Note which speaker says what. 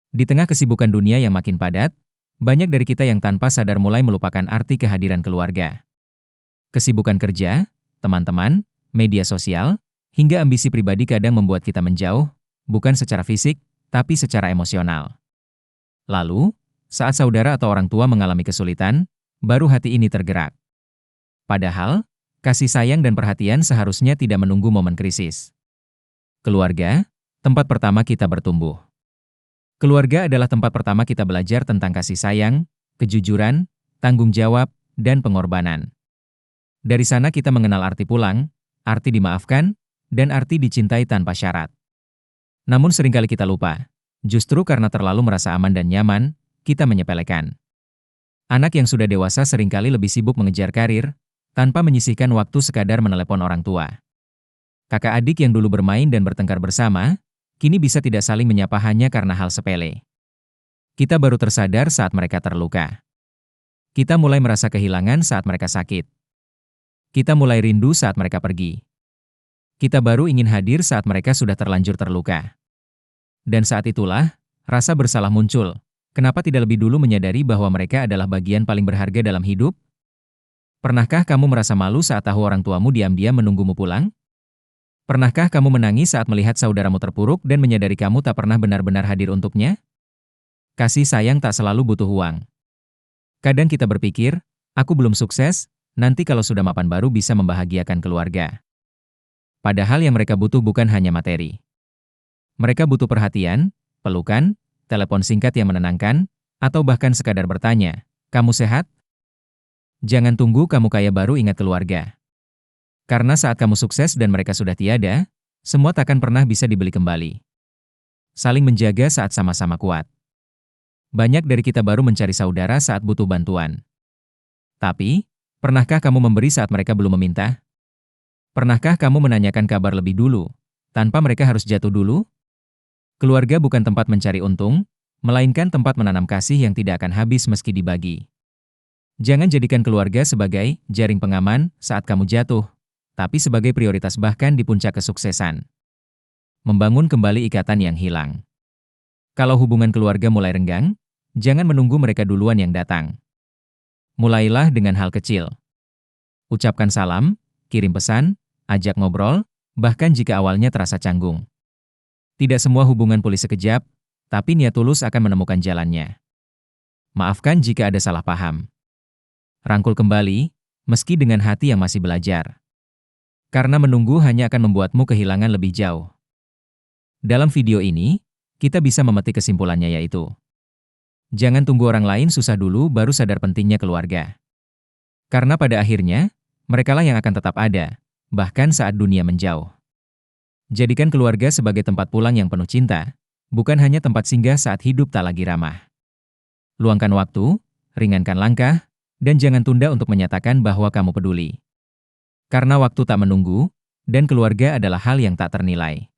Speaker 1: Di tengah kesibukan dunia yang makin padat, banyak dari kita yang tanpa sadar mulai melupakan arti kehadiran keluarga. Kesibukan kerja, teman-teman, media sosial, hingga ambisi pribadi kadang membuat kita menjauh, bukan secara fisik, tapi secara emosional. Lalu, saat saudara atau orang tua mengalami kesulitan, baru hati ini tergerak. Padahal, kasih sayang dan perhatian seharusnya tidak menunggu momen krisis. Keluarga, tempat pertama kita bertumbuh. Keluarga adalah tempat pertama kita belajar tentang kasih sayang, kejujuran, tanggung jawab, dan pengorbanan. Dari sana kita mengenal arti pulang, arti dimaafkan, dan arti dicintai tanpa syarat. Namun seringkali kita lupa, justru karena terlalu merasa aman dan nyaman, kita menyepelekan. Anak yang sudah dewasa seringkali lebih sibuk mengejar karir, tanpa menyisihkan waktu sekadar menelepon orang tua. Kakak adik yang dulu bermain dan bertengkar bersama, kini bisa tidak saling menyapa hanya karena hal sepele. Kita baru tersadar saat mereka terluka. Kita mulai merasa kehilangan saat mereka sakit. Kita mulai rindu saat mereka pergi. Kita baru ingin hadir saat mereka sudah terlanjur terluka. Dan saat itulah, rasa bersalah muncul. Kenapa tidak lebih dulu menyadari bahwa mereka adalah bagian paling berharga dalam hidup? Pernahkah kamu merasa malu saat tahu orang tuamu diam-diam menunggumu pulang? Pernahkah kamu menangis saat melihat saudaramu terpuruk dan menyadari kamu tak pernah benar-benar hadir untuknya? Kasih sayang tak selalu butuh uang. Kadang kita berpikir, aku belum sukses, nanti kalau sudah mapan baru bisa membahagiakan keluarga. Padahal yang mereka butuh bukan hanya materi. Mereka butuh perhatian, pelukan, telepon singkat yang menenangkan, atau bahkan sekadar bertanya, "Kamu sehat?" Jangan tunggu kamu kaya baru ingat keluarga. Karena saat kamu sukses dan mereka sudah tiada, semua takkan pernah bisa dibeli kembali. Saling menjaga saat sama-sama kuat. Banyak dari kita baru mencari saudara saat butuh bantuan. Tapi, pernahkah kamu memberi saat mereka belum meminta? Pernahkah kamu menanyakan kabar lebih dulu, tanpa mereka harus jatuh dulu? Keluarga bukan tempat mencari untung, melainkan tempat menanam kasih yang tidak akan habis meski dibagi. Jangan jadikan keluarga sebagai jaring pengaman saat kamu jatuh, tapi sebagai prioritas bahkan di puncak kesuksesan. Membangun kembali ikatan yang hilang. Kalau hubungan keluarga mulai renggang, jangan menunggu mereka duluan yang datang. Mulailah dengan hal kecil. Ucapkan salam, kirim pesan, ajak ngobrol, bahkan jika awalnya terasa canggung. Tidak semua hubungan pulih sekejap, tapi niat tulus akan menemukan jalannya. Maafkan jika ada salah paham. Rangkul kembali, meski dengan hati yang masih belajar. Karena menunggu hanya akan membuatmu kehilangan lebih jauh. Dalam video ini, kita bisa memetik kesimpulannya yaitu, jangan tunggu orang lain susah dulu baru sadar pentingnya keluarga. Karena pada akhirnya, merekalah yang akan tetap ada, bahkan saat dunia menjauh. Jadikan keluarga sebagai tempat pulang yang penuh cinta, bukan hanya tempat singgah saat hidup tak lagi ramah. Luangkan waktu, ringankan langkah, dan jangan tunda untuk menyatakan bahwa kamu peduli. Karena waktu tak menunggu, dan keluarga adalah hal yang tak ternilai.